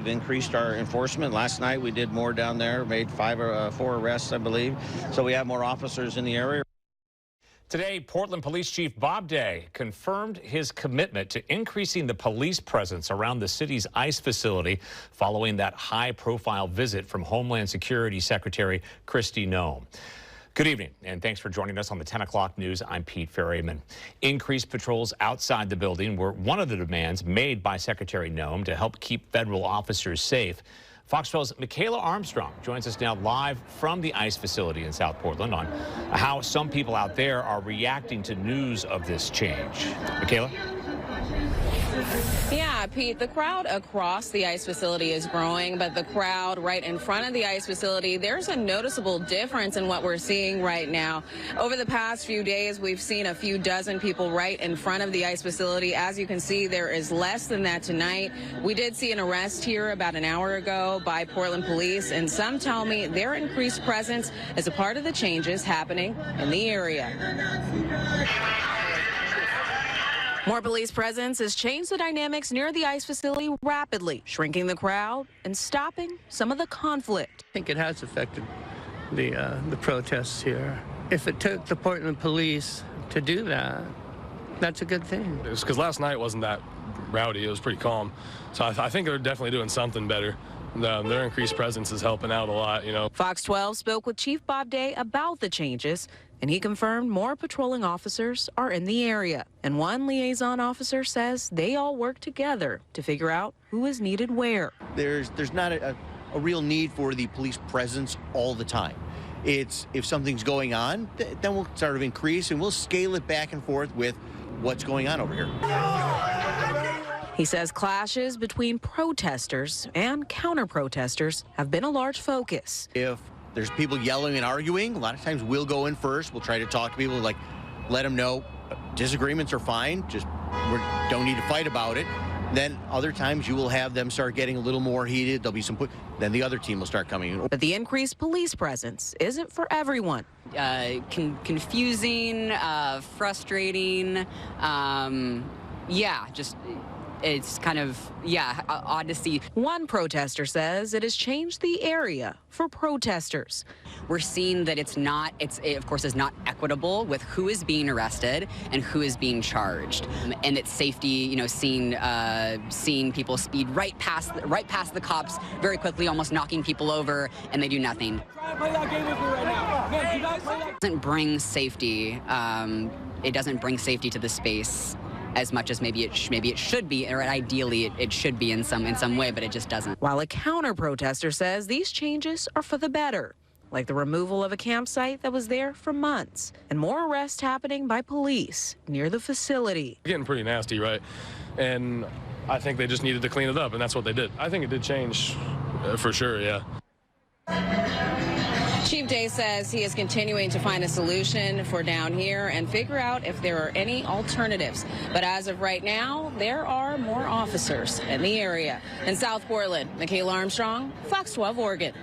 We've increased our enforcement. Last night we did more down there, made 4 arrests, I believe. So we have more officers in the area. Today, Portland Police Chief Bob Day confirmed his commitment to increasing the police presence around the city's ICE facility following that high-profile visit from Homeland Security Secretary Kristi Noem. Good evening, and thanks for joining us on the 10 o'clock news. I'm Pete Ferryman. Increased patrols outside the building were one of the demands made by Secretary Noem to help keep federal officers safe. Fox 12's Michaela Armstrong joins us now live from the ICE facility in South Portland on how some people out there are reacting to news of this change. Michaela? Yeah, Pete, the crowd across the ICE facility is growing, but the crowd right in front of the ICE facility, there's a noticeable difference in what we're seeing right now. Over the past few days, we've seen a few dozen people right in front of the ICE facility. As you can see, there is less than that tonight. We did see an arrest here about an hour ago by Portland police, and some tell me their increased presence is a part of the changes happening in the area. More police presence has changed the dynamics near the ICE facility rapidly, shrinking the crowd and stopping some of the conflict. I think it has affected the protests here. If it took the Portland police to do that, that's a good thing. It's because last night wasn't that rowdy. It was pretty calm. So I think they're definitely doing something better. Their increased presence is helping out a lot, you know. Fox 12 spoke with Chief Bob Day about the changes, and he confirmed more patrolling officers are in the area. And one liaison officer says they all work together to figure out who is needed where. There's not a real need for the police presence all the time. It's if something's going on, then we'll sort of increase and we'll scale it back and forth with what's going on over here. He says clashes between protesters and counter-protesters have been a large focus. If there's people yelling and arguing, a lot of times we'll go in first. We'll try to talk to people, like let them know disagreements are fine, just we don't need to fight about it. Then other times you will have them start getting a little more heated. There'll be some then the other team will start coming in. But the increased police presence isn't for everyone. Confusing, frustrating, it's kind of, odd to see. One protester says it has changed the area for protesters. We're seeing that it of course is not equitable with who is being arrested and who is being charged. And it's safety, seeing people speed right past the cops very quickly, almost knocking people over, and they do nothing. It doesn't bring safety. It doesn't bring safety to the space as much as maybe it should be, or ideally it should be in some way, but it just doesn't. While a counter-protester says these changes are for the better, like the removal of a campsite that was there for months, and more arrests happening by police near the facility. Getting pretty nasty, right? And I think they just needed to clean it up, and that's what they did. I think it did change, for sure, yeah. Chief Day says he is continuing to find a solution for down here and figure out if there are any alternatives. But as of right now, there are more officers in the area. In South Portland, Michaela Armstrong, Fox 12 Oregon.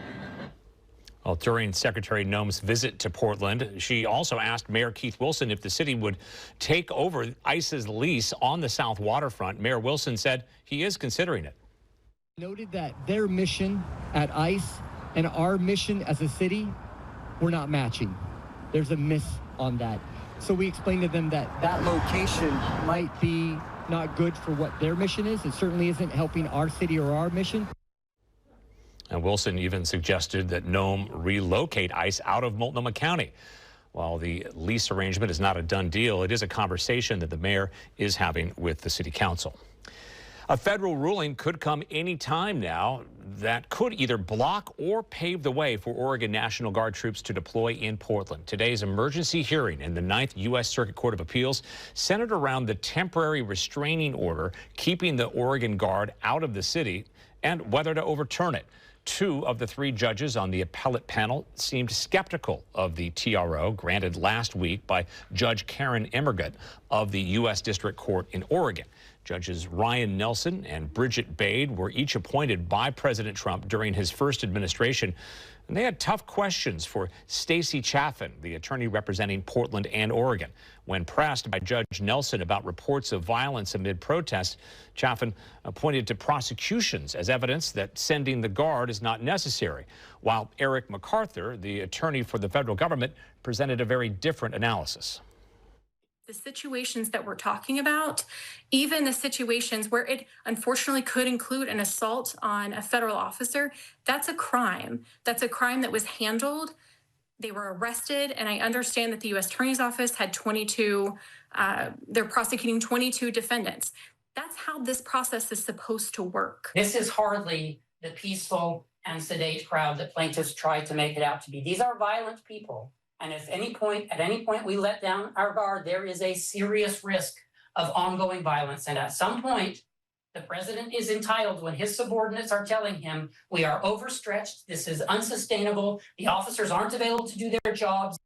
Well, during Secretary Noem's visit to Portland, she also asked Mayor Keith Wilson if the city would take over ICE's lease on the South waterfront. Mayor Wilson said he is considering it. Noted that their mission at ICE and our mission as a city, we're not matching. There's a miss on that. So we explained to them that that location might be not good for what their mission is. It certainly isn't helping our city or our mission. And Wilson even suggested that Noem relocate ICE out of Multnomah County. While the lease arrangement is not a done deal, it is a conversation that the mayor is having with the city council. A federal ruling could come any time now that could either block or pave the way for Oregon National Guard troops to deploy in Portland. Today's emergency hearing in the 9th U.S. Circuit Court of Appeals centered around the temporary restraining order keeping the Oregon Guard out of the city and whether to overturn it. 2 of the 3 judges on the appellate panel seemed skeptical of the TRO granted last week by Judge Karen Emmergut of the U.S. District Court in Oregon. Judges Ryan Nelson and Bridget Bade were each appointed by President Trump during his first administration. And they had tough questions for Stacey Chaffin, the attorney representing Portland and Oregon. When pressed by Judge Nelson about reports of violence amid protests, Chaffin pointed to prosecutions as evidence that sending the Guard is not necessary, while Eric MacArthur, the attorney for the federal government, presented a very different analysis. The situations that we're talking about, even the situations where it unfortunately could include an assault on a federal officer, that's a crime. That's a crime that was handled. They were arrested, and I understand that the U.S. Attorney's Office had 22, they're prosecuting 22 defendants. That's how this process is supposed to work. This is hardly the peaceful and sedate crowd that plaintiffs tried to make it out to be. These are violent people. And if at any point we let down our guard, there is a serious risk of ongoing violence. And at some point, the president is entitled, when his subordinates are telling him, we are overstretched, this is unsustainable, the officers aren't available to do their jobs.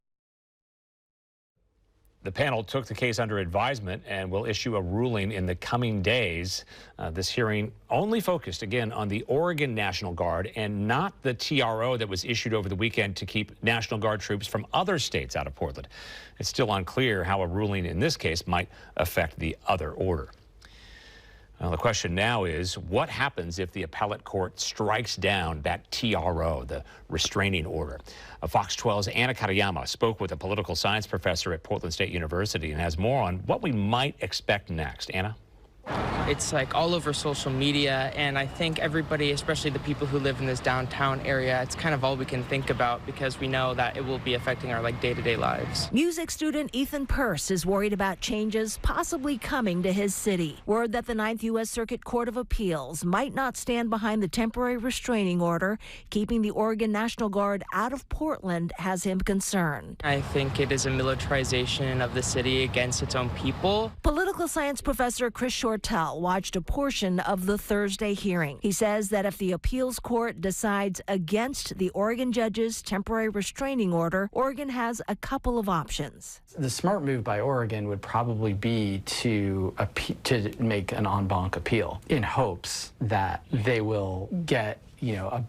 The panel took the case under advisement and will issue a ruling in the coming days. This hearing only focused, again, on the Oregon National Guard and not the TRO that was issued over the weekend to keep National Guard troops from other states out of Portland. It's still unclear how a ruling in this case might affect the other order. Well, the question now is, what happens if the appellate court strikes down that TRO, the restraining order? Fox 12's Anna Katayama spoke with a political science professor at Portland State University and has more on what we might expect next. Anna? It's like all over social media, and I think everybody, especially the people who live in this downtown area, it's kind of all we can think about because we know that it will be affecting our day-to-day lives. Music student Ethan Purse is worried about changes possibly coming to his city. Word that the 9th U.S. Circuit Court of Appeals might not stand behind the temporary restraining order keeping the Oregon National Guard out of Portland has him concerned. I think it is a militarization of the city against its own people. Political science professor Chris Shortell watched a portion of the Thursday hearing. He says that if the appeals court decides against the Oregon judge's temporary restraining order, Oregon has a couple of options. The smart move by Oregon would probably be to make an en banc appeal in hopes that they will get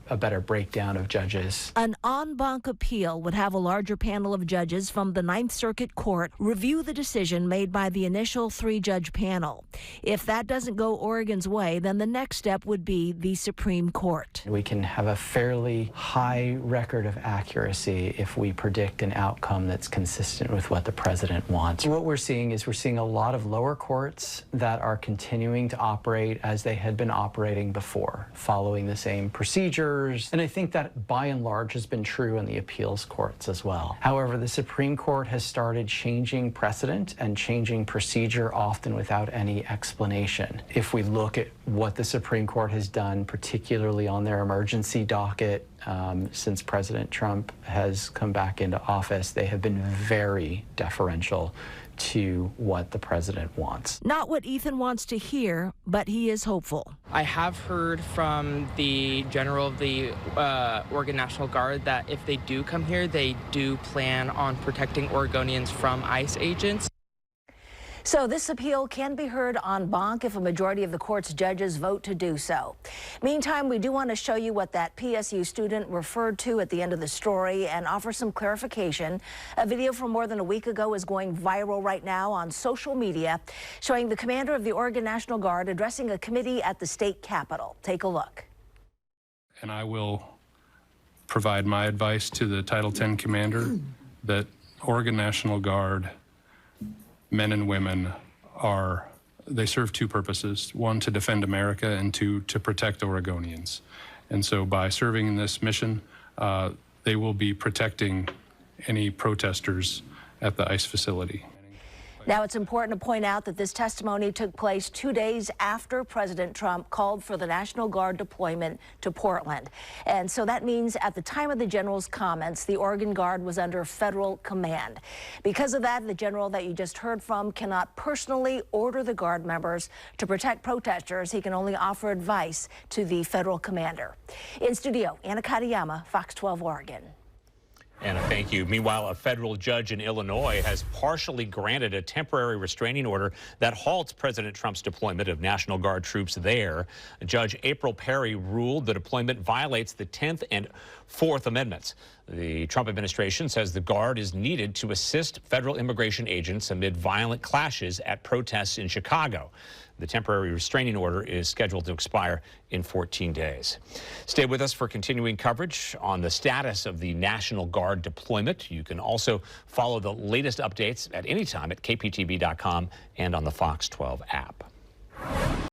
a better breakdown of judges. An en banc appeal would have a larger panel of judges from the 9th Circuit Court review the decision made by the initial 3-judge panel. If that doesn't go Oregon's way, then the next step would be the Supreme Court. We can have a fairly high record of accuracy if we predict an outcome that's consistent with what the president wants. What we're seeing is a lot of lower courts that are continuing to operate as they had been operating before, following the same procedures, and I think that by and large has been true in the appeals courts as well. However, the Supreme Court has started changing precedent and changing procedure often without any explanation. If we look at what the Supreme Court has done, particularly on their emergency docket, since President Trump has come back into office, they have been very deferential to what the president wants. Not what Ethan wants to hear, but he is hopeful. I have heard from the general of the Oregon National Guard that if they do come here, they do plan on protecting Oregonians from ICE agents. So this appeal can be heard en banc if a majority of the court's judges vote to do so. Meantime, we do want to show you what that PSU student referred to at the end of the story and offer some clarification. A video from more than a week ago is going viral right now on social media, showing the commander of the Oregon National Guard addressing a committee at the state capitol. Take a look. And I will provide my advice to the Title X commander that Oregon National Guard men and women they serve two purposes. One, to defend America, and two, to protect Oregonians. And so by serving in this mission, they will be protecting any protesters at the ICE facility. Now, it's important to point out that this testimony took place 2 days after President Trump called for the National Guard deployment to Portland. And so that means at the time of the general's comments, the Oregon Guard was under federal command. Because of that, the general that you just heard from cannot personally order the Guard members to protect protesters. He can only offer advice to the federal commander. In studio, Anna Katayama, Fox 12 Oregon. And thank you. Meanwhile, a federal judge in Illinois has partially granted a temporary restraining order that halts President Trump's deployment of National Guard troops there. Judge April Perry ruled the deployment violates the 10th and 4th Amendments. The Trump administration says the Guard is needed to assist federal immigration agents amid violent clashes at protests in Chicago. The temporary restraining order is scheduled to expire in 14 days. Stay with us for continuing coverage on the status of the National Guard deployment. You can also follow the latest updates at any time at kptv.com and on the Fox 12 app.